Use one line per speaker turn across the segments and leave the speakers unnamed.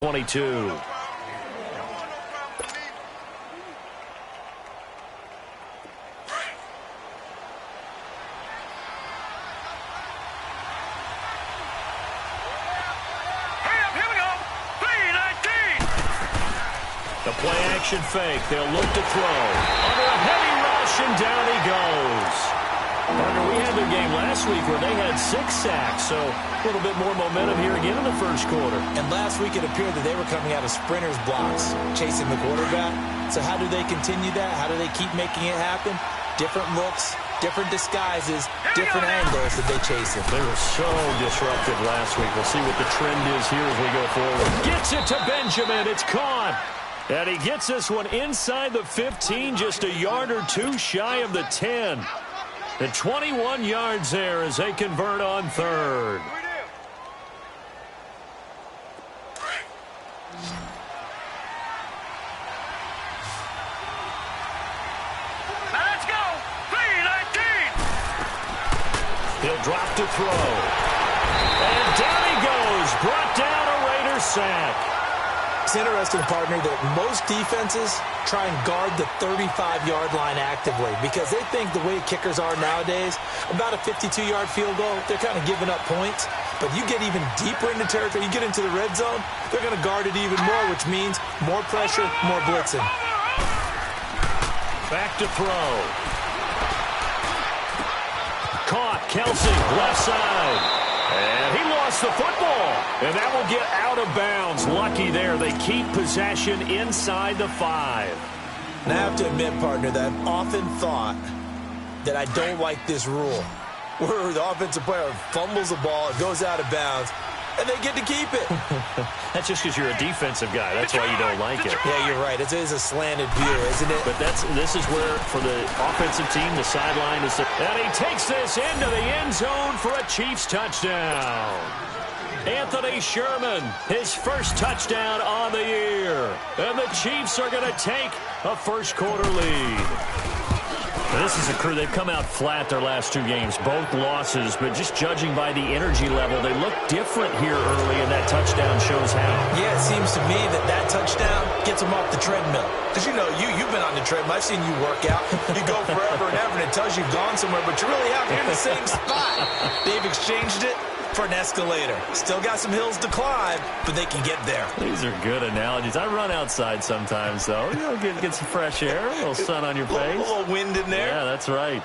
22. The play-action fake. They'll look to throw. Under a heavy rush, and down he goes. Partner, we had their game last week where they had 6 sacks, so a little bit more momentum here again in the first quarter.
And last week it appeared that they were coming out of sprinters blocks, chasing the quarterback. So how do they continue that? How do they keep making it happen? Different looks, different disguises, different angles that they chase it.
They were so disruptive last week. We'll see what the trend is here as we go forward. Gets it to Benjamin. It's caught. And he gets this one inside the 15, just a yard or two shy of the 10. And 21 yards there as they convert on third.
Let's go. 3-19.
He'll drop to throw. And down he goes. Brought down a Raiders sack.
It's interesting, partner, that most defenses try and guard the 35-yard line actively because they think the way kickers are nowadays, about a 52-yard field goal, they're kind of giving up points. But you get even deeper into territory, you get into the red zone, they're going to guard it even more, which means more pressure, more blitzing.
Back to throw. Caught. Kelsey, left side. And he lost the football. And that will get out of bounds. Lucky there. They keep possession inside the 5.
And I have to admit, partner, that I've often thought that I don't like this rule, where the offensive player fumbles the ball, it goes out of bounds, and they get to keep it.
That's just because you're a defensive guy. That's why you don't like it.
Yeah, you're right. It is a slanted view, isn't it?
But this is where, for the offensive team, the sideline is. And he takes this into the end zone for a Chiefs touchdown. Anthony Sherman, his first touchdown on the year. And the Chiefs are going to take a first-quarter lead. Now, this is a crew. They've come out flat their last 2 games, both losses, but just judging by the energy level, they look different here early, and that touchdown shows how.
Yeah, it seems to me that touchdown gets them off the treadmill. Because, you know, you've been on the treadmill. I've seen you work out. You go forever and ever, and it tells you you've gone somewhere, but you're really out here in the same spot. They've exchanged it for an escalator. Still got some hills to climb, but they can get there.
These are good analogies. I run outside sometimes, though. You know, get some fresh air, a little sun on your face.
A little wind in there.
Yeah, that's right.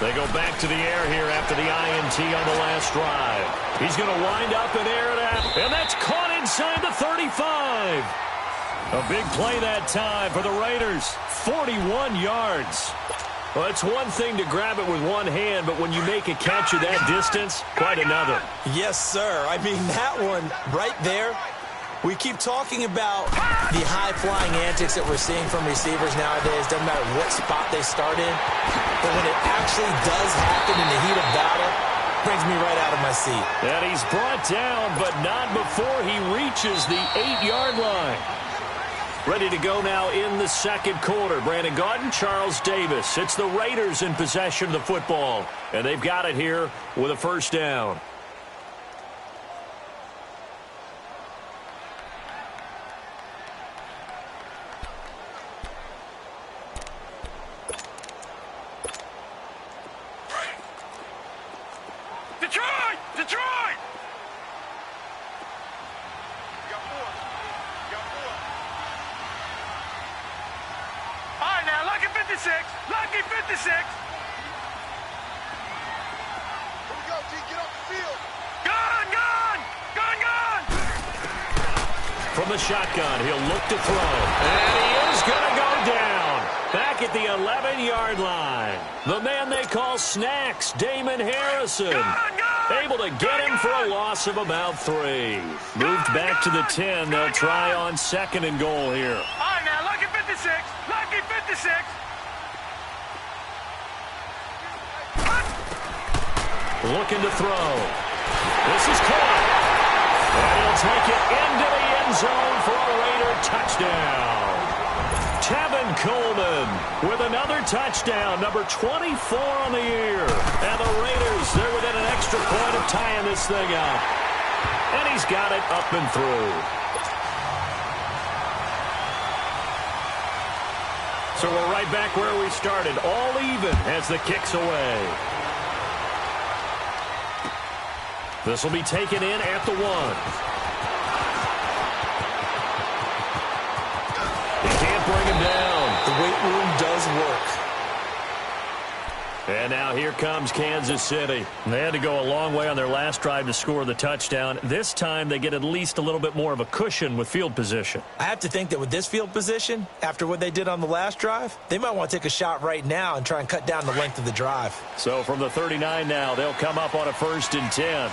They go back to the air here after the INT on the last drive. He's going to wind up and air it out. And that's caught inside the 35. A big play that time for the Raiders. 41 yards. Well, it's one thing to grab it with one hand, but when you make a catch at that distance, quite another.
Yes, sir. I mean, that one right there. We keep talking about the high-flying antics that we're seeing from receivers nowadays. Doesn't matter what spot they start in. But when it actually does happen in the heat of battle, it brings me right out of my seat.
And he's brought down, but not before he reaches the 8-yard line. Ready to go now in the second quarter. Brandon Gaudin, Charles Davis. It's the Raiders in possession of the football. And they've got it here with a first down.
Detroit! All right, now, lucky 56. Lucky 56. Here we go, T. Get off the field. Gun!
From the shotgun, he'll look to throw. And he is going to go down. Back at the 11-yard line. The man they call Snacks, Damon Harrison. Able to get him for a loss of about 3. Moved back to the 10. They'll try on second and goal here.
All right, now, lucky 56. Lucky 56.
Looking to throw. This is caught. take it into the end zone for a Raider touchdown. Tevin Coleman with another touchdown, number 24 on the year. And the Raiders, they're within an extra point of tying this thing up. And he's got it up and through. So we're right back where we started, all even as the kick's away. This will be taken in at the 1. He can't bring him down.
The weight room does work.
And now here comes Kansas City. They had to go a long way on their last drive to score the touchdown. This time they get at least a little bit more of a cushion with field position.
I have to think that with this field position, after what they did on the last drive, they might want to take a shot right now and try and cut down the length of the drive.
So from the 39 now, they'll come up on a 1st and 10.
Now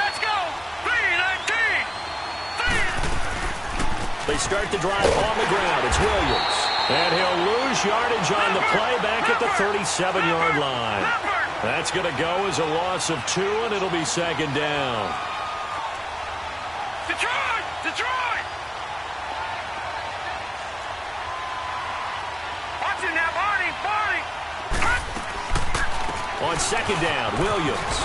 let's go. 3-19.
They start the drive on the ground. It's Williams. And he'll lose yardage on the play back at the 37-yard line. That's going to go as a loss of 2, and it'll be 2nd down.
Detroit! Detroit! Watch it now, Barney!
On 2nd down, Williams.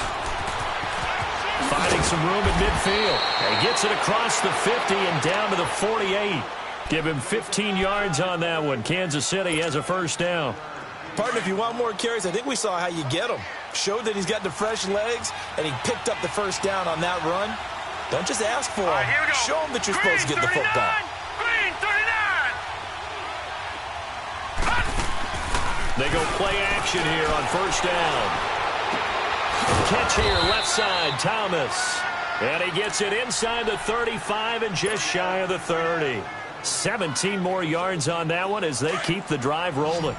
Finding some room at midfield. He gets it across the 50 and down to the 48. Give him 15 yards on that one. Kansas City has a 1st down.
Partner, if you want more carries, I think we saw how you get them. Showed that he's got the fresh legs, and he picked up the 1st down on that run. Don't just ask for him. Show him that you're supposed to get the football.
Green, 39!
They go play action here on 1st down. Catch here, left side, Thomas. And he gets it inside the 35 and just shy of the 30. 17 more yards on that one as they keep the drive rolling.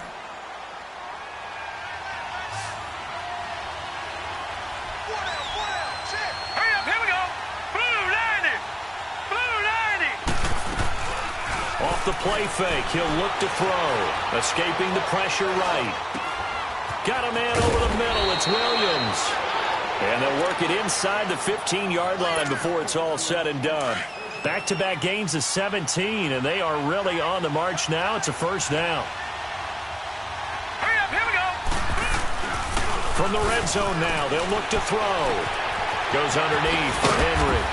Hurry up, here we go! Blue 90! Blue 90!
Off the play fake, he'll look to throw. Escaping the pressure right. Got a man over the middle, it's Williams. And they'll work it inside the 15-yard line before it's all said and done. Back-to-back gains of 17, and they are really on the march now. It's a 1st down.
Hurry up, here we go!
From the red zone now, they'll look to throw. Goes underneath for Henry.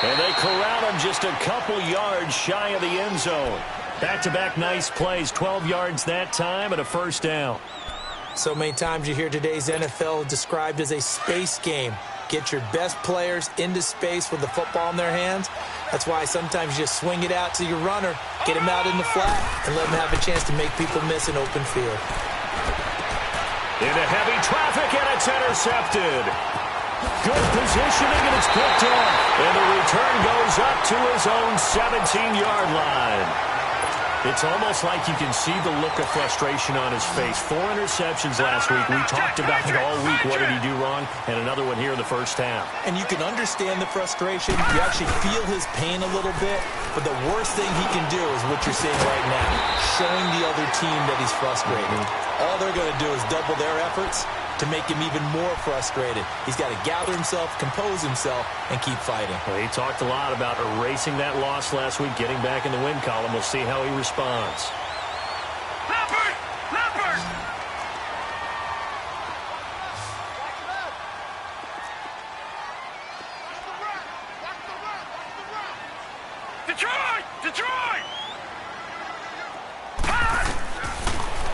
And they corral him just a couple yards shy of the end zone. Back-to-back nice plays, 12 yards that time, and a 1st down.
So many times you hear today's NFL described as a space game. Get your best players into space with the football in their hands. That's why sometimes you just swing it out to your runner, get him out in the flat, and let him have a chance to make people miss an open field.
Into heavy traffic, and it's intercepted. Good positioning, and it's picked off. And the return goes up to his own 17-yard line. It's almost like you can see the look of frustration on his face. 4 interceptions last week. We talked about it all week. What did he do wrong? And another one here in the 1st half.
And you can understand the frustration. You actually feel his pain a little bit. But the worst thing he can do is what you're seeing right now, showing the other team that he's frustrated. All they're going to do is double their efforts to make him even more frustrated. He's got to gather himself, compose himself, and keep fighting.
Well, he talked a lot about erasing that loss last week, getting back in the win column. We'll see how he responds.
Leopard! Leopard! Detroit! Detroit!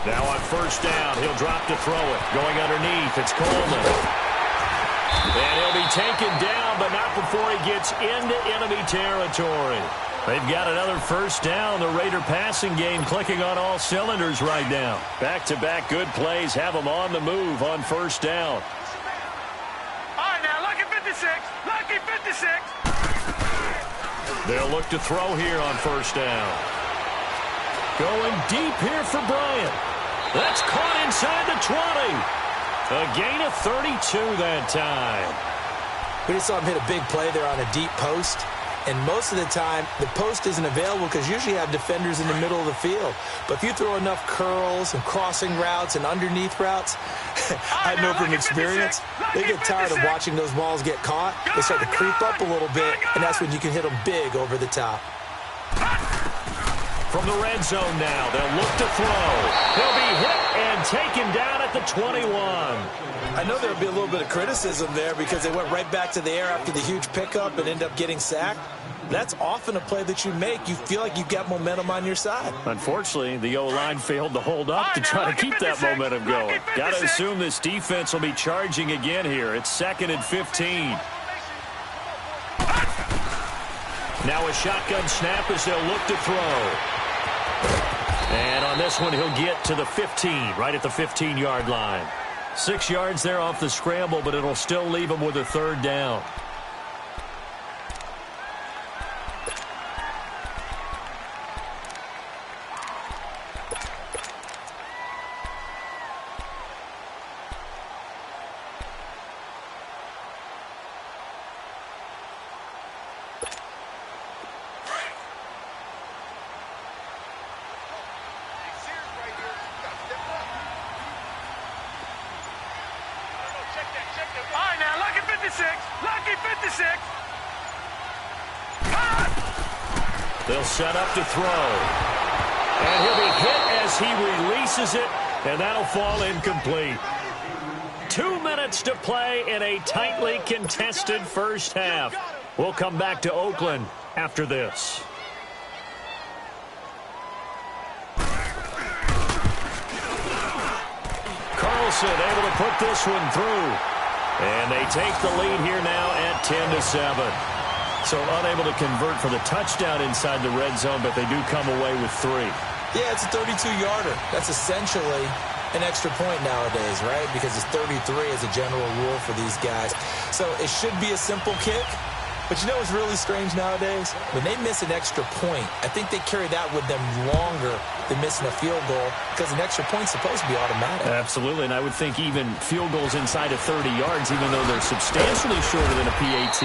Now on 1st down, he'll drop to throw it. Going underneath, it's Coleman. And he'll be taken down, but not before he gets into enemy territory. They've got another 1st down. The Raider passing game clicking on all cylinders right now. Back-to-back good plays have them on the move on 1st down.
All right, now, lucky 56. Lucky 56.
They'll look to throw here on 1st down. Going deep here for Bryant. That's caught inside the 20. A gain of 32 that time.
We just saw him hit a big play there on a deep post. And most of the time, the post isn't available because usually you have defenders in the middle of the field. But if you throw enough curls and crossing routes and underneath routes, I know from experience, they get tired of watching those balls get caught. They start to creep up a little bit, and that's when you can hit them big over the top.
From the red zone now, they'll look to throw. He'll be hit and taken down at the 21.
I know there'll be a little bit of criticism there because they went right back to the air after the huge pickup and ended up getting sacked. That's often a play that you make. You feel like you've got momentum on your side.
Unfortunately, the O-line failed to hold up to try to keep that momentum going. Got to assume this defense will be charging again here. It's 2nd and 15. Now a shotgun snap as they'll look to throw. And on this one, he'll get to the 15, right at the 15-yard line. 6 yards there off the scramble, but it'll still leave him with a 3rd down. They'll set up to throw. And he'll be hit as he releases it, and that'll fall incomplete. 2 minutes to play in a tightly contested first half. We'll come back to Oakland after this. Carlson able to put this one through. And they take the lead here now at 10-7. So unable to convert for the touchdown inside the red zone, but they do come away with 3.
Yeah, it's a 32-yarder. That's essentially an extra point nowadays, right? Because it's 33 as a general rule for these guys. So it should be a simple kick. But you know what's really strange nowadays? When they miss an extra point, I think they carry that with them longer than missing a field goal because an extra point's supposed to be automatic.
Absolutely, and I would think even field goals inside of 30 yards, even though they're substantially shorter than a PAT,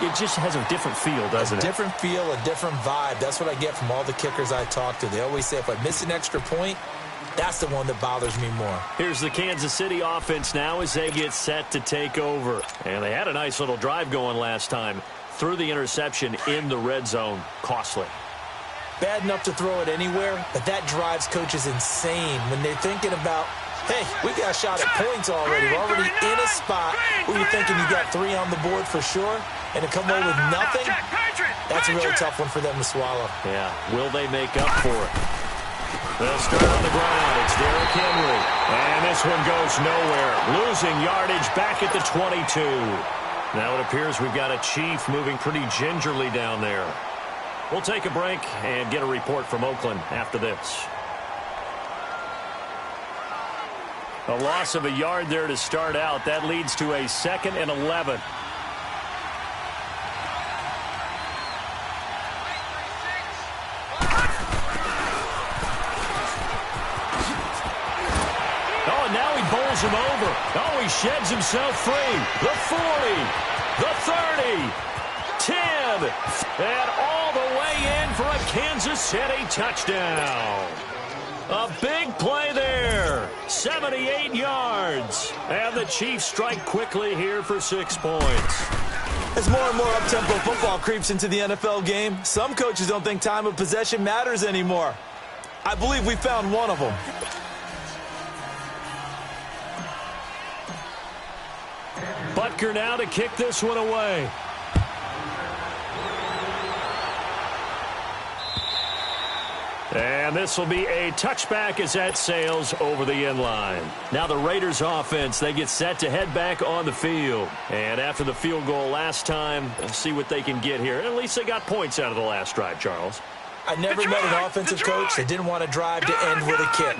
it just has a different feel, doesn't it?
A different feel, a different vibe. That's what I get from all the kickers I talk to. They always say if I miss an extra point, that's the one that bothers me more.
Here's the Kansas City offense now as they get set to take over. And they had a nice little drive going last time. Threw the interception in the red zone. Costly.
Bad enough to throw it anywhere, but that drives coaches insane when they're thinking about, hey, we got a shot at points already. We're already in a spot where you're thinking you got 3 on the board for sure, and to come away with nothing, that's a really tough one for them to swallow.
Yeah, will they make up for it? They'll start on the ground. It's Derrick Henry. And this one goes nowhere. Losing yardage back at the 22. Now it appears we've got a Chief moving pretty gingerly down there. We'll take a break and get a report from Oakland after this. A loss of a yard there to start out. That leads to a 2nd and 11. Bowls him over. Oh, he sheds himself free. The 40, the 30, 10, and all the way in for a Kansas City touchdown. A big play there. 78 yards. And the Chiefs strike quickly here for 6 points.
As more and more up-tempo football creeps into the NFL game, some coaches don't think time of possession matters anymore. I believe we found one of them.
Butker now to kick this one away. And this will be a touchback as that sails over the end line. Now the Raiders offense, they get set to head back on the field. And after the field goal last time, we'll see what they can get here. At least they got points out of the last drive, Charles.
I never met an offensive coach that didn't want to drive to end with a kick.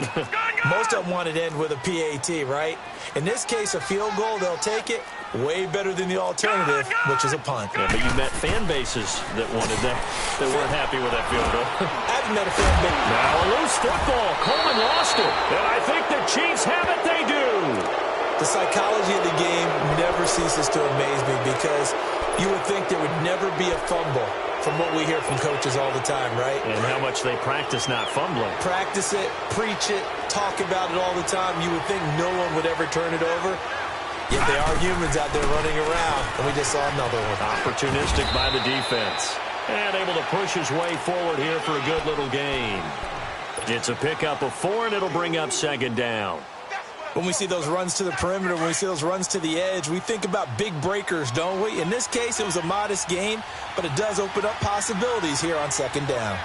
Most of them wanted to end with a PAT, right? In this case, a field goal, they'll take it. Way better than the alternative, which is a punt.
Yeah, but you met fan bases that wanted that weren't happy with that field goal.
I haven't met a fan base.
Now a loose football. Coleman lost it. And I think the Chiefs have it. They do.
The psychology of the game never ceases to amaze me because You would think there would never be a fumble from what we hear from coaches all the time, right?
And how much they practice not fumbling.
Practice it, preach it, talk about it all the time. You would think no one would ever turn it over. Yet they are humans out there running around, and we just saw another one.
Opportunistic by the defense. And able to push his way forward here for a good little gain. It's a pickup of 4, and it'll bring up second down.
When we see those runs to the perimeter, when we see those runs to the edge, we think about big breakers, don't we? In this case, it was a modest gain, but it does open up possibilities here on second down.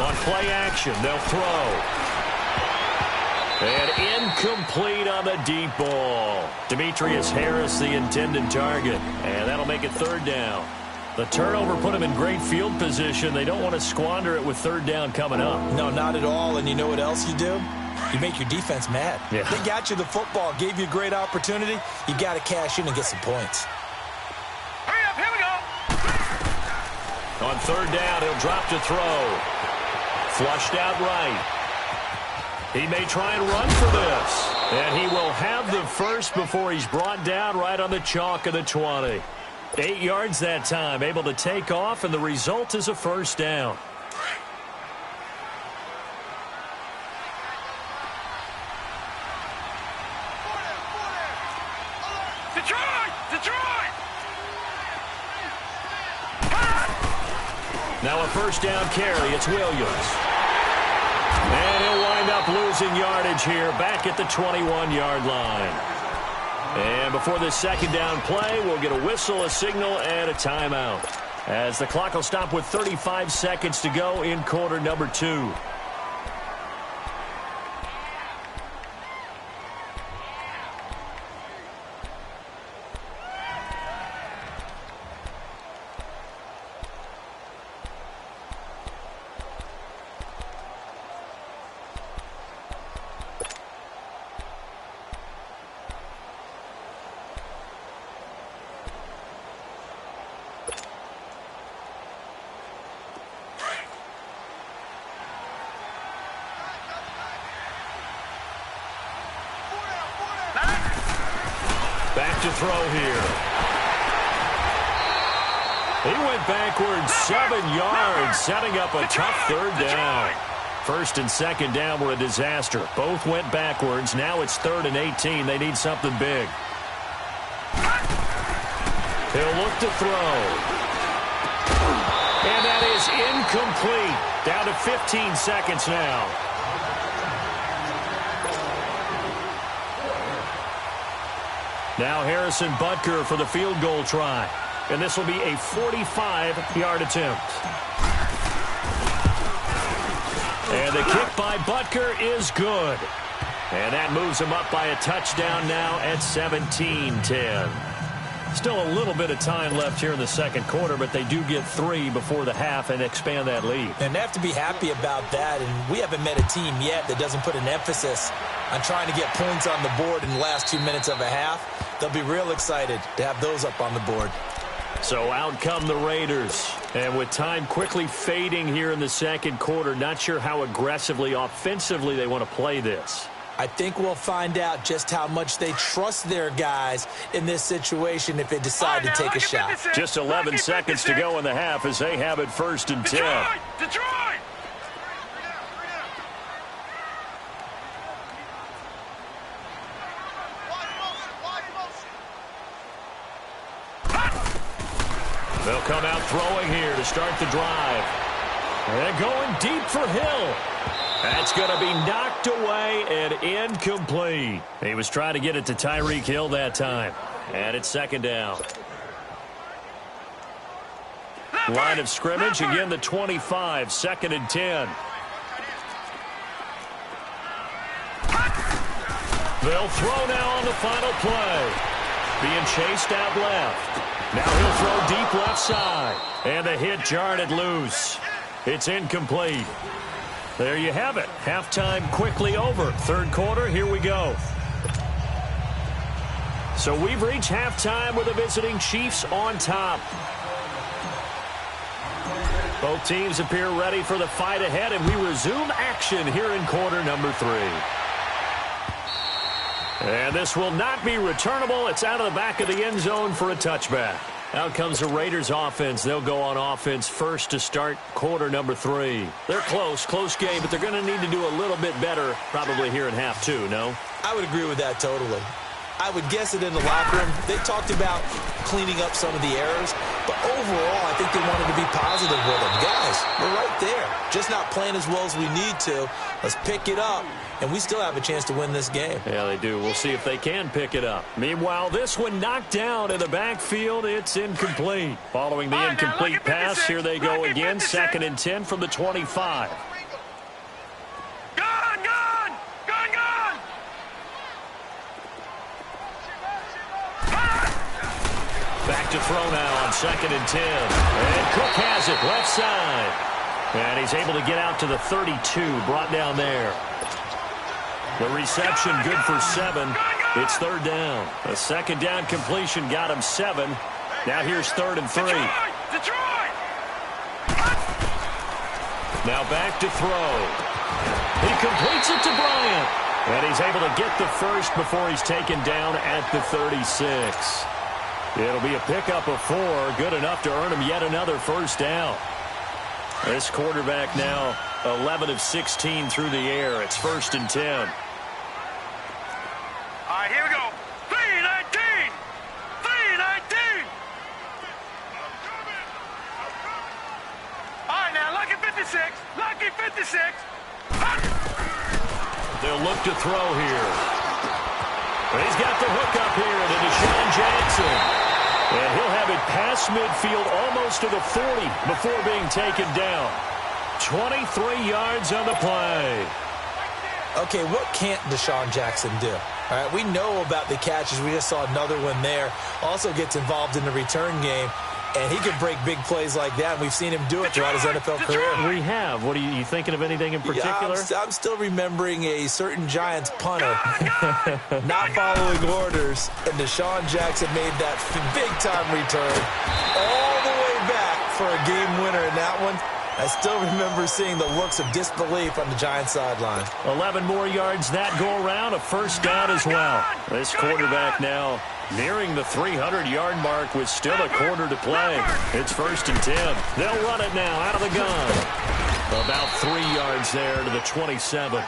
On play action, they'll throw. And incomplete on the deep ball. Demetrius Harris, the intended target. And that'll make it third down. The turnover put them in great field position. They don't want to squander it with third down coming up.
No, not at all. And you know what else you do? You make your defense mad.
Yeah.
They got you the football, gave you a great opportunity. You got to cash in and get some points.
Hurry up, here we go.
On third down, he'll drop to throw. Flushed out right. He may try and run for this. And he will have the first before he's brought down right on the chalk of the 20. 8 yards that time, able to take off, and the result is a first down.
Detroit! Detroit!
Now a first down carry. It's Williams. And he'll wind up losing yardage here back at the 21-yard line. And before this second down play, we'll get a whistle, a signal, and a timeout. As the clock will stop with 35 seconds to go in quarter number 2. Back to throw here. He went backwards 7 yards, setting up a tough third down. First and second down were a disaster. Both went backwards. Now it's 3rd and 18. They need something big. He'll look to throw. And that is incomplete. Down to 15 seconds now. Now Harrison Butker for the field goal try. And this will be a 45-yard attempt. And the kick by Butker is good. And that moves him up by a touchdown now at 17-10. Still a little bit of time left here in the second quarter, but they do get 3 before the half and expand that lead.
And they have to be happy about that. And we haven't met a team yet that doesn't put an emphasis on trying to get points on the board in the last 2 minutes of a half. They'll be real excited to have those up on the board.
So out come the Raiders. And with time quickly fading here in the second quarter, not sure how aggressively, offensively they want to play this.
I think we'll find out just how much they trust their guys in this situation if they decide to take a shot.
Just 11 seconds to go in the half as they have it 1st and 10.
Detroit!
They'll come out throwing here to start the drive. And going deep for Hill. That's going to be knocked away and incomplete. He was trying to get it to Tyreek Hill that time. And it's second down. Line of scrimmage, again the 25, 2nd and 10. They'll throw now on the final play. Being chased out left. Now he'll throw deep left side. And the hit jarred it loose. It's incomplete. There you have it. Halftime quickly over. Third quarter, here we go. So we've reached halftime with the visiting Chiefs on top. Both teams appear ready for the fight ahead, and we resume action here in quarter number 3. And this will not be returnable. It's out of the back of the end zone for a touchback. Out comes the Raiders offense. They'll go on offense first to start quarter number 3. They're close game, but they're going to need to do a little bit better probably here in half 2, no?
I would agree with that totally. I would guess it in the locker room. They talked about cleaning up some of the errors, but overall, I think they wanted to be positive with them. Guys, we're right there. Just not playing as well as we need to. Let's pick it up, and we still have a chance to win this game.
Yeah, they do. We'll see if they can pick it up. Meanwhile, this one knocked down in the backfield. It's incomplete. Following the incomplete pass, here they go again. 2nd and 10 from the 25. Back to throw now on 2nd and 10. And Cook has it left side. And he's able to get out to the 32, brought down there. The reception good for 7. It's 3rd down. A 2nd down completion got him 7. Now here's 3rd and 3.
Detroit!
Now back to throw. He completes it to Bryant. And he's able to get the first before he's taken down at the 36. It'll be a pickup of 4, good enough to earn him yet another first down. This quarterback now 11 of 16 through the air. It's 1st and 10.
All right, here we go. 3-19! 3-19! All right, now, lucky 56. Lucky 56.
They'll look to throw here. He's got the hook up here to Deshaun Jackson. And he'll have it past midfield almost to the 40 before being taken down. 23 yards on the play.
Okay, what can't Deshaun Jackson do? All right, we know about the catches. We just saw another one there. Also gets involved in the return game. And he can break big plays like that. We've seen him do it throughout his NFL career.
We have. What are you thinking of anything in particular?
Yeah, I'm still remembering a certain Giants punter not following orders, and Deshaun Jackson made that big-time return all the way back for a game winner in that one. I still remember seeing the looks of disbelief on the Giants sideline.
11 more yards that go around, a first down as well. This quarterback now nearing the 300-yard mark with still a quarter to play. It's 1st and 10. They'll run it now out of the gun. About 3 yards there to the 27.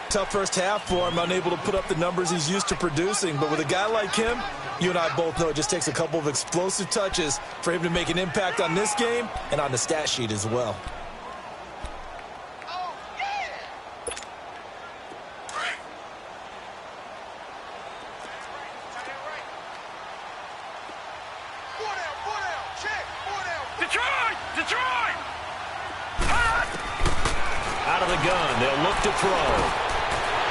Tough first half for him, unable to put up the numbers he's used to producing. But with a guy like him, you and I both know it just takes a couple of explosive touches for him to make an impact on this game and on the stat sheet as well.
Detroit!
Out of the gun, they'll look to throw.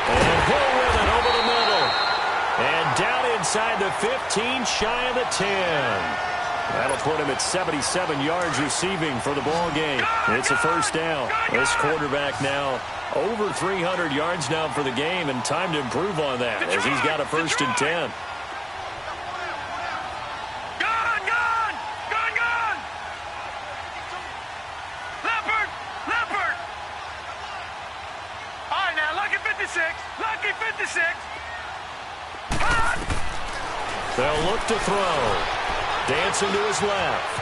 And Hill with it over the middle. And down inside the 15, shy of the 10. That'll put him at 77 yards receiving for the ball game. It's a first down. This quarterback now over 300 yards now for the game, and time to improve on that as he's got a 1st and 10.
Lucky 56.
They'll look to throw. Dancing to his left.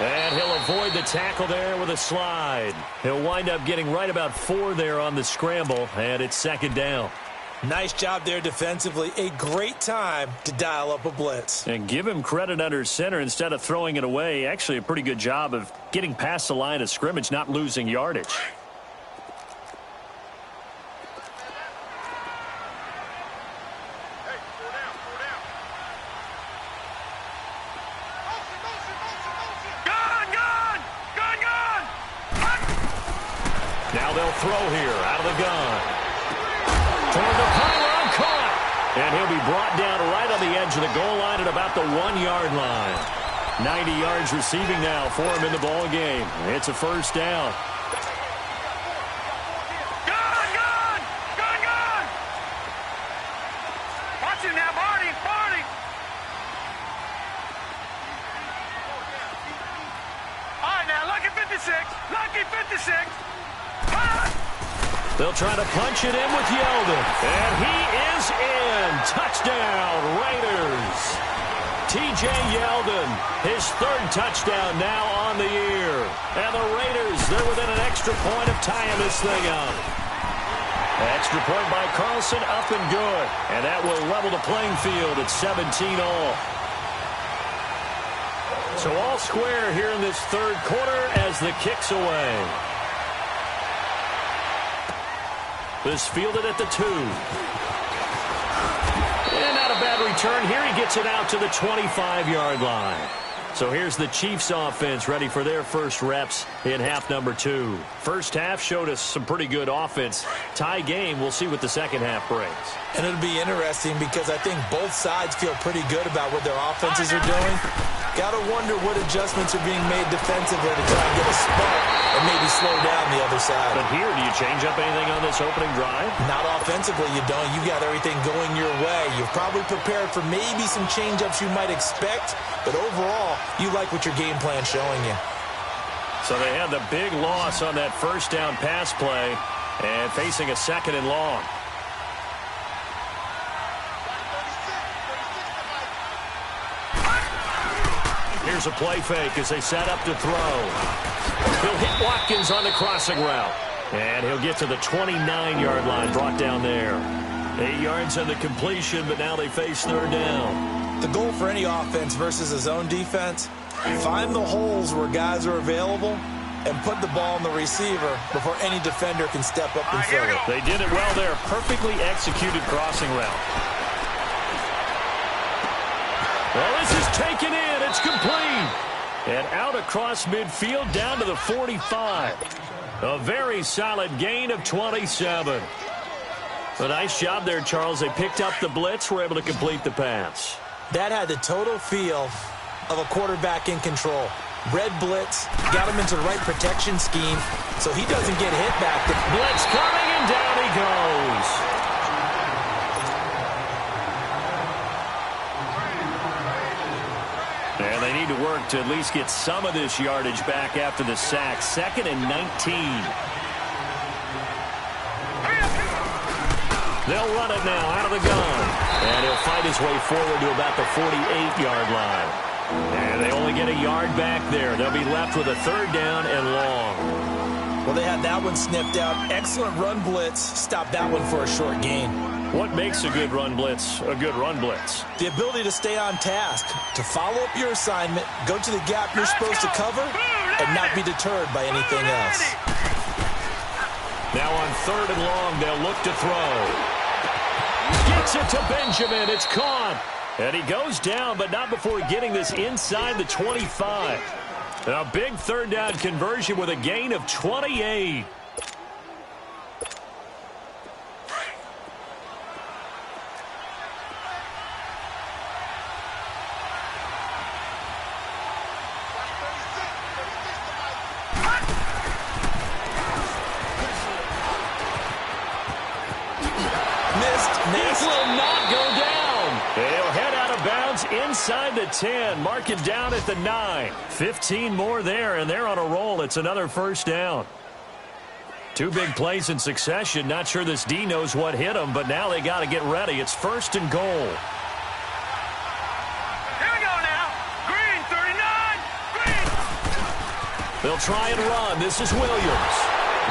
And he'll avoid the tackle there with a slide. He'll wind up getting right about 4 there on the scramble, and it's 2nd down.
Nice job there defensively. A great time to dial up a blitz.
And give him credit under center instead of throwing it away. Actually a pretty good job of getting past the line of scrimmage, not losing yardage. Now they'll throw here out of the gun. Toward the pylon, caught. And he'll be brought down right on the edge of the goal line at about the 1-yard line. 90 yards receiving now for him in the ball game. It's a first down.
Gun! Watch him now, Barney. All right, now, lucky 56.
They'll try to punch it in with Yeldon. And he is in. Touchdown, Raiders. T.J. Yeldon, his third touchdown now on the year. And the Raiders, they're within an extra point of tying this thing up. Extra point by Carlson, up and good. And that will level the playing field at 17 all. So all square here in this third quarter as the kick's away. This fielded at the 2. And not a bad return here. He gets it out to the 25-yard line. So here's the Chiefs offense ready for their first reps in half number 2. First half showed us some pretty good offense. Tie game. We'll see what the second half brings. And it'll be interesting because I think both sides feel pretty good about what their offenses are doing. Got to wonder what adjustments are being made defensively to try and get a spark and maybe slow down the other side. But here, do you change up anything on this opening drive? Not offensively, you don't. You got everything going your way. You've probably prepared for maybe some change-ups you might expect, but overall, you like what your game plan's showing you. So they had the big loss on that first down pass play and facing a second and long. Here's a play fake as they set up to throw. He'll hit Watkins on the crossing route. And he'll get to the 29-yard line, brought down there. 8 yards on the completion, but now they face third down. The goal for any offense versus a zone defense, find the holes where guys are available and put the ball in the receiver before any defender can step up and fill it. They did it well there. Perfectly executed crossing route. Well, this is taken in. It's complete. And out across midfield down to the 45. A very solid gain of 27. A nice job there, Charles. They picked up the blitz, were able to complete the pass. That had the total feel of a quarterback in control. Red blitz, got him into the right protection scheme so he doesn't get hit back. The blitz coming, and down he goes. And they need to work to at least get some of this yardage back after the sack. 2nd and 19. They'll run it now out of the gun. And he'll fight his way forward to about the 48-yard line. And they only get a yard back there. They'll be left with a third down and long. Well, they had that one snipped out. Excellent run blitz. Stopped that one for a short gain. What makes a good run blitz a good run blitz? The ability to stay on task, to follow up your assignment, go to the gap you're supposed to cover, and not be deterred by anything else. Now on 3rd and long, they'll look to throw. Gets it to Benjamin. It's caught. And he goes down, but not before getting this inside the 25. A big third down conversion with a gain of 28. This will not go down. They'll head out of bounds inside the 10. Mark it down at the 9. 15 more there, and they're on a roll. It's another first down. 2 big plays in succession. Not sure this D knows what hit them, but now they got to get ready. It's 1st and goal.
Here we go now. Green, 39. Green.
They'll try and run. This is Williams.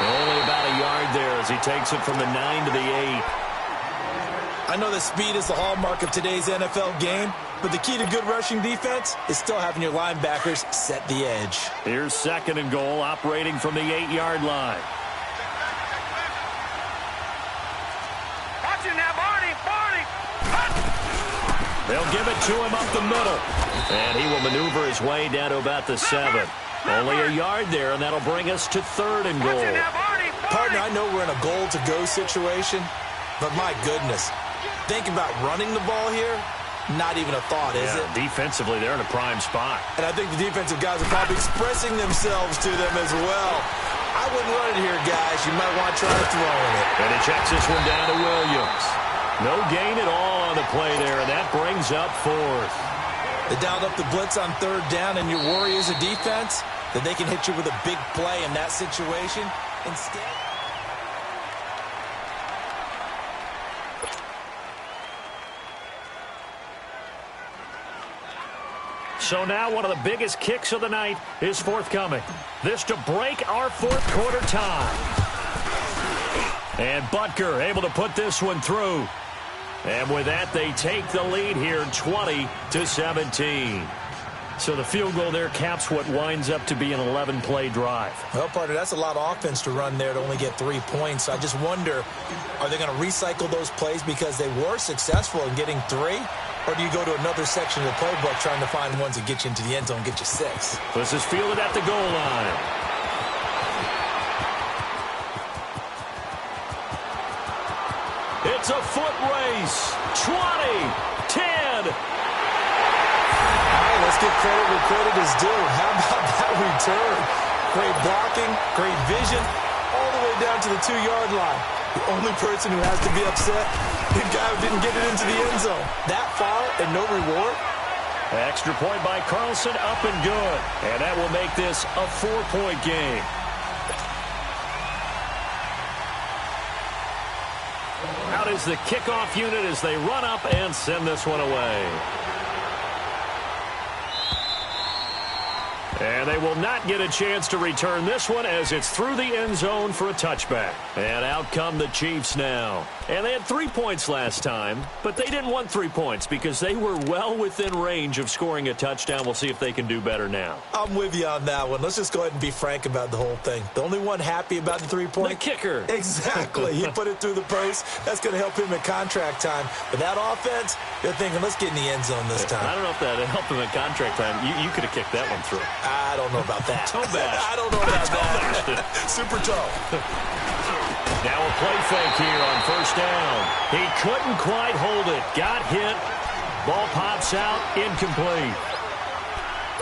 Only about a yard there as he takes it from the 9 to the 8. I know that speed is the hallmark of today's NFL game, but the key to good rushing defense is still having your linebackers set the edge. Here's 2nd and goal, operating from the 8-yard line.
Watch it now, Barney. Barney.
They'll give it to him up the middle. And he will maneuver his way down to about the 7. Only a yard there, and that'll bring us to 3rd and goal.
Watch it now, Barney.
Partner, I know we're in a goal-to-go situation, but my goodness, think about running the ball here. Not even a thought, is it?
Defensively, they're in a prime spot.
And I think the defensive guys are probably expressing themselves to them as well. I wouldn't run it here, guys. You might want to try throwing it.
And he checks this one down to Williams. No gain at all on the play there, and that brings up 4th.
They dialed up the blitz on 3rd down, and your worry as a defense that they can hit you with a big play in that situation. Instead,
So now one of the biggest kicks of the night is forthcoming. This to break our fourth quarter tie. And Butker able to put this one through. And with that, they take the lead here 20-17. So the field goal there caps what winds up to be an 11-play drive.
Well, partner, that's a lot of offense to run there to only get 3 points. I just wonder, are they going to recycle those plays because they were successful in getting 3? Or do you go to another section of the playbook trying to find ones that get you into the end zone, get you 6?
This is fielded at the goal line. It's a foot race. 20, 10.
Let's give credit where credit is due. How about that return? Great blocking, great vision, all the way down to the 2-yard line. The only person who has to be upset, the guy who didn't get it into the end zone. That far and no reward?
Extra point by Carlson, up and good. And that will make this a 4-point game. Out is the kickoff unit as they run up and send this one away. And they will not get a chance to return this one as it's through the end zone for a touchback. And out come the Chiefs now. And they had 3 points last time, but they didn't want 3 points because they were well within range of scoring a touchdown. We'll see if they can do better now.
I'm with you on that one. Let's just go ahead and be frank about the whole thing. The only one happy about the 3-point?
The kicker.
Exactly. He put it through the post. That's going to help him in contract time. But that offense, they're thinking, let's get in the end zone this time.
I don't know if that helped him in contract time. You could have kicked that one through.
I don't know about that.
Toe bash.
I don't know about that. Super toe.
Now a play fake here on first down. He couldn't quite hold it. Got hit. Ball pops out. Incomplete.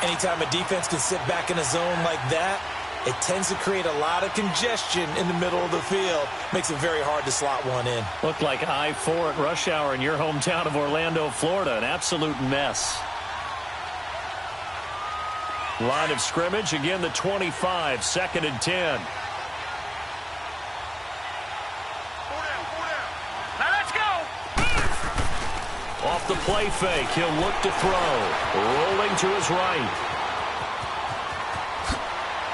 Anytime a defense can sit back in a zone like that, it tends to create a lot of congestion in the middle of the field. Makes it very hard to slot one in.
Looked like I-4 at rush hour in your hometown of Orlando, Florida. An absolute mess. Line of scrimmage, again the 25, 2nd and 10.
Now let's go.
Off the play fake, he'll look to throw. Rolling to his right.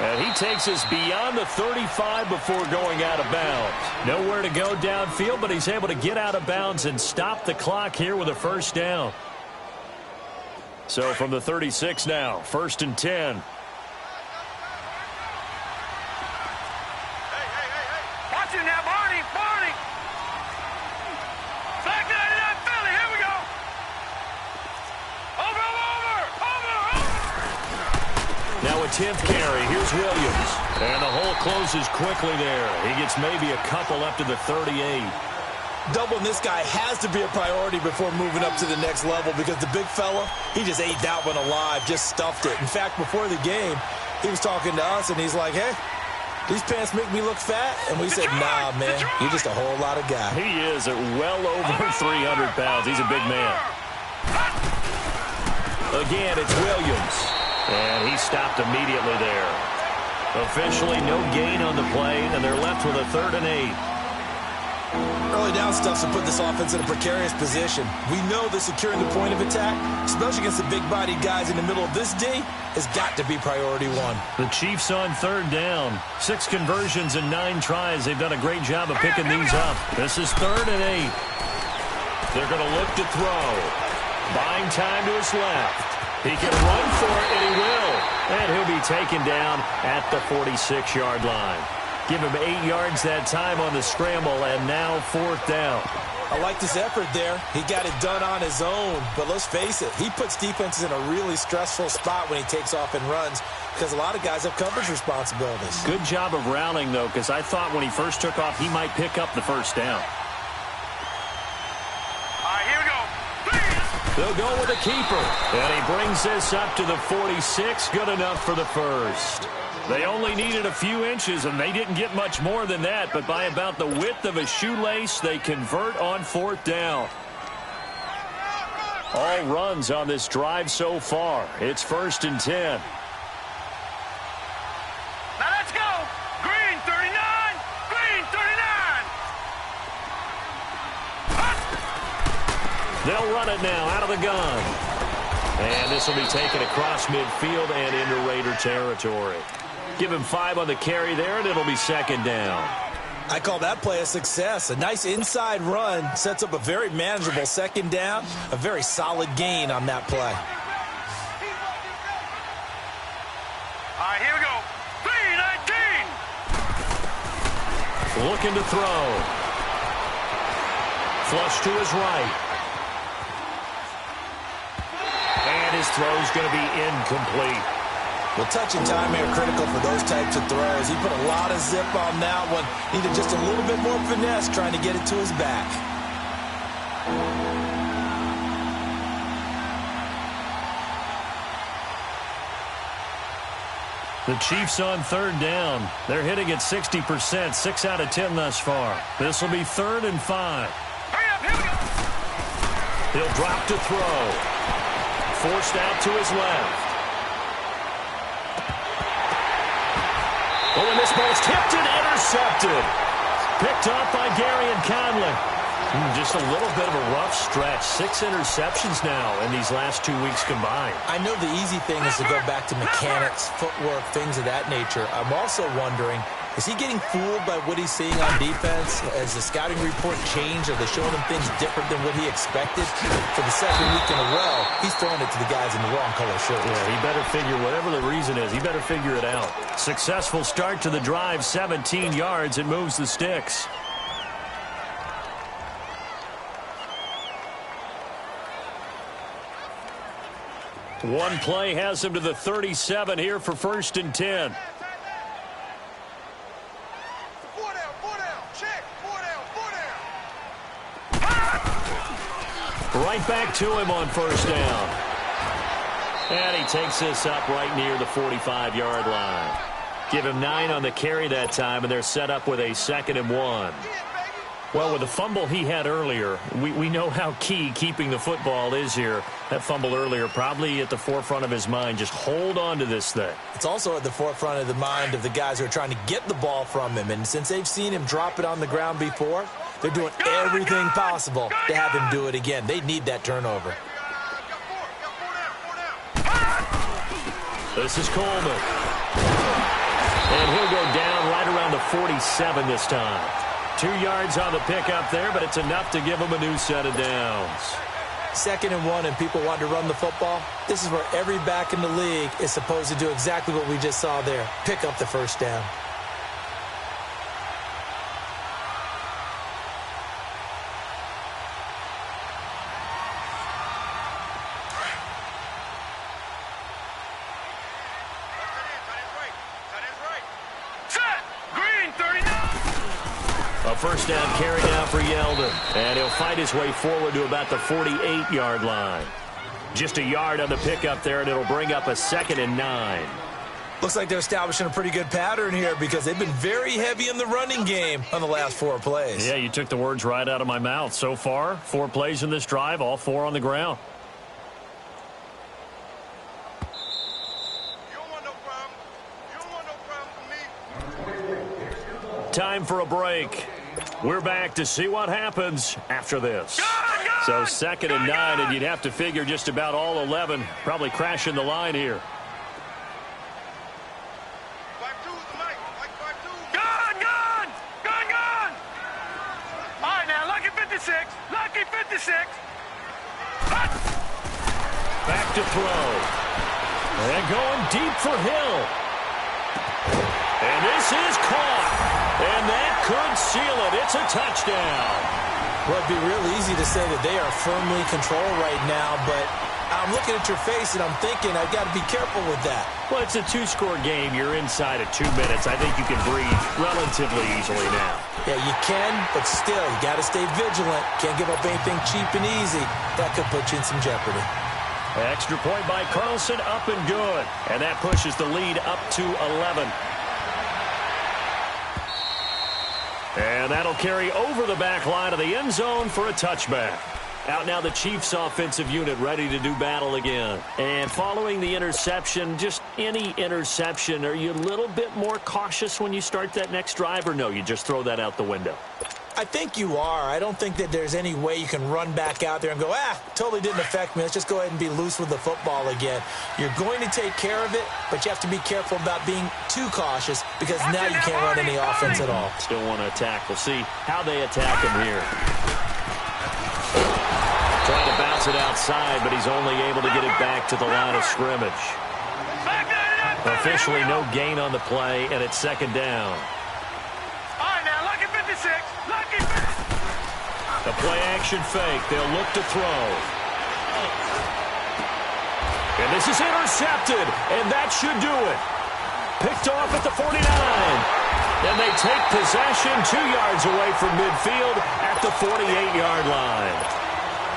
And he takes us beyond the 35 before going out of bounds. Nowhere to go downfield, but he's able to get out of bounds and stop the clock here with a first down. So from the 36 now, 1st and 10.
Watch it now, Barney. Barney. Flag 99 Philly. Here we go. Over.
Now a 10th carry. Here's Williams. And the hole closes quickly there. He gets maybe a couple up to the 38.
Doubling this guy has to be a priority before moving up to the next level because the big fella, he just ate that one alive, just stuffed it. In fact, before the game, he was talking to us, and he's like, hey, these pants make me look fat? And we said, nah, man, you're just a whole lot of guy.
He is at well over 300 pounds. He's a big man. Again, it's Williams. And he stopped immediately there. Officially no gain on the play, and they're left with a 3rd and 8.
Early down stuffs will put this offense in a precarious position. We know that securing the point of attack, especially against the big-bodied guys in the middle of this D, has got to be priority one.
The Chiefs on 3rd down. 6 conversions and 9 tries. They've done a great job of picking these up. This is 3rd and 8. They're going to look to throw. Buying time to his left. He can run for it, and he will. And he'll be taken down at the 46-yard line. Give him 8 yards that time on the scramble, and now 4th down.
I like this effort there. He got it done on his own, but let's face it, he puts defenses in a really stressful spot when he takes off and runs because a lot of guys have coverage responsibilities.
Good job of rallying, though, because I thought when he first took off, he might pick up the first down.
All right, here we go.
They'll go with a keeper, and he brings this up to the 46. Good enough for the first. They only needed a few inches, and they didn't get much more than that, but by about the width of a shoelace, they convert on 4th down. All runs on this drive so far. It's 1st and 10.
Now let's go. Green 39. Green 39.
They'll run it now out of the gun. And this will be taken across midfield and into Raider territory. Give him 5 on the carry there, and it'll be second down.
I call that play a success. A nice inside run sets up a very manageable second down. A very solid gain on that play.
All right, here we go. 3-19.
Looking to throw. Flush to his right. And his throw's going to be incomplete.
Well, touch and time are critical for those types of throws. He put a lot of zip on that one. Needed just a little bit more finesse trying to get it to his back.
The Chiefs on third down. They're hitting at 60%, 6 out of 10 thus far. This will be 3rd and 5.
Hurry up, here we go.
He'll drop to throw. Forced out to his left. Oh, and this ball's tipped and intercepted. Picked off by Gary and Conley. Just a little bit of a rough stretch. 6 interceptions now in these last 2 weeks combined.
I know the easy thing is to go back to mechanics, footwork, things of that nature. I'm also wondering, is he getting fooled by what he's seeing on defense? Has the scouting report changed? Are they showing him things different than what he expected? For the second week in a row, he's throwing it to the guys in the wrong color shirt.
Yeah, he better figure, whatever the reason is, he better figure it out. Successful start to the drive, 17 yards. It moves the sticks. One play has him to the 37 here for 1st and 10.
4 down, 4 down. Check. 4 down, 4 down.
Right back to him on 1st down. And he takes this up right near the 45-yard line. Give him 9 on the carry that time, and they're set up with a 2nd and 1. Well, with the fumble he had earlier, we know how key keeping the football is here. That fumble earlier probably at the forefront of his mind. Just hold on to this thing.
It's also at the forefront of the mind of the guys who are trying to get the ball from him. And since they've seen him drop it on the ground before, they're doing everything possible to have him do it again. They need that turnover.
This is Coleman. And he'll go down right around the 47 this time. 2 yards on the pickup there, but it's enough to give him a new set of downs.
2nd and 1 and people want to run the football. This is where every back in the league is supposed to do exactly what we just saw there. Pick up the 1st down.
A 1st down carry now for Yeldon. And he'll fight his way forward to about the 48-yard line. Just a yard on the pickup there, and it'll bring up a 2nd and 9.
Looks like they're establishing a pretty good pattern here because they've been very heavy in the running game on the last 4 plays.
Yeah, you took the words right out of my mouth. So far, 4 plays in this drive, all 4 on the ground. Time for a break. We're back to see what happens after this. So 2nd and 9, and you'd have to figure just about all 11 probably crashing the line here.
Gun! All right, now, lucky 56. Lucky 56.
Back to throw. And going deep for Hill. And this is caught. And that could seal it. It's a touchdown.
Well, it'd be real easy to say that they are firmly controlled right now, but I'm looking at your face and I'm thinking I've got to be careful with that.
Well, it's a 2-score game. You're inside of 2 minutes. I think you can breathe relatively easily now.
Yeah, you can, but still, you got to stay vigilant. Can't give up anything cheap and easy. That could put you in some jeopardy.
Extra point by Carlson, up and good. And that pushes the lead up to 11. And that'll carry over the back line of the end zone for a touchback. Out now the Chiefs offensive unit ready to do battle again. And following the interception, just any interception, are you a little bit more cautious when you start that next drive, or no, you just throw that out the window?
I think you are. I don't think that there's any way you can run back out there and go, totally didn't affect me. Let's just go ahead and be loose with the football again. You're going to take care of it, but you have to be careful about being too cautious because now you can't run any offense at all.
Still want to attack. We'll see how they attack him here. Trying to bounce it outside, but he's only able to get it back to the line of scrimmage. Officially no gain on the play, and it's second down.
All right, now, lucky 56. Lucky 56.
The play-action fake. They'll look to throw. And this is intercepted, and that should do it. Picked off at the 49. And they take possession 2 yards away from midfield at the 48-yard line.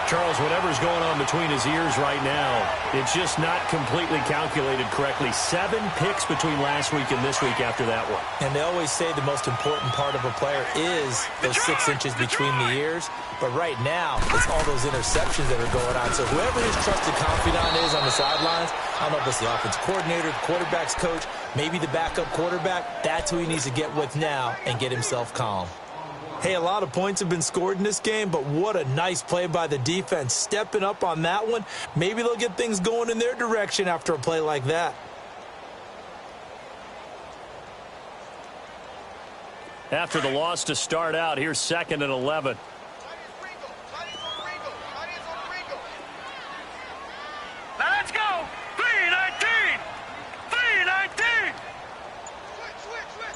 Charles, whatever's going on between his ears right now, it's just not completely calculated correctly. 7 picks between last week and this week after that one.
And they always say the most important part of a player is those 6 inches between the ears. But right now, it's all those interceptions that are going on. So whoever his trusted confidant is on the sidelines, I don't know if it's the offense coordinator, the quarterback's coach, maybe the backup quarterback, that's who he needs to get with now and get himself calm. Hey, a lot of points have been scored in this game, but what a nice play by the defense. Stepping up on that one, maybe they'll get things going in their direction after a play like that.
After the loss to start out, here's 2nd and 11.
Now let's go. 3-19. 3-19.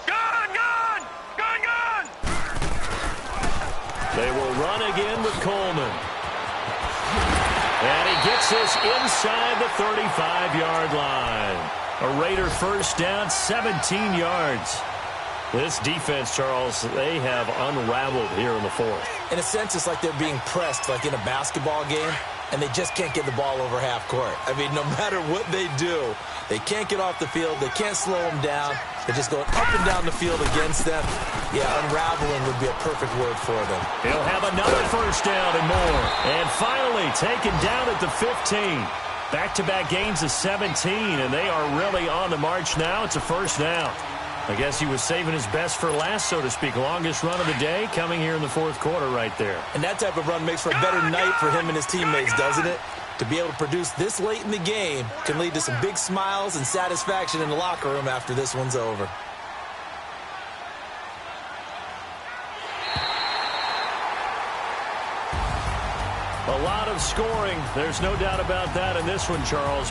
Gone.
They will run again with Coleman. And he gets this inside the 35-yard line. A Raider first down, 17 yards. This defense, Charles, they have unraveled here in the 4th.
In a sense, it's like they're being pressed like in a basketball game, and they just can't get the ball over half court. I mean, no matter what they do, they can't get off the field. They can't slow them down. They're just going up and down the field against them. Yeah, unraveling would be a perfect word for them.
He'll have another first down and more. And finally taken down at the 15. Back-to-back gains of 17, and they are really on the march now. It's a first down. I guess he was saving his best for last, so to speak. Longest run of the day coming here in the 4th quarter right there.
And that type of run makes for a better night for him and his teammates, doesn't it? To be able to produce this late in the game can lead to some big smiles and satisfaction in the locker room after this one's over.
A lot of scoring. There's no doubt about that in this one, Charles.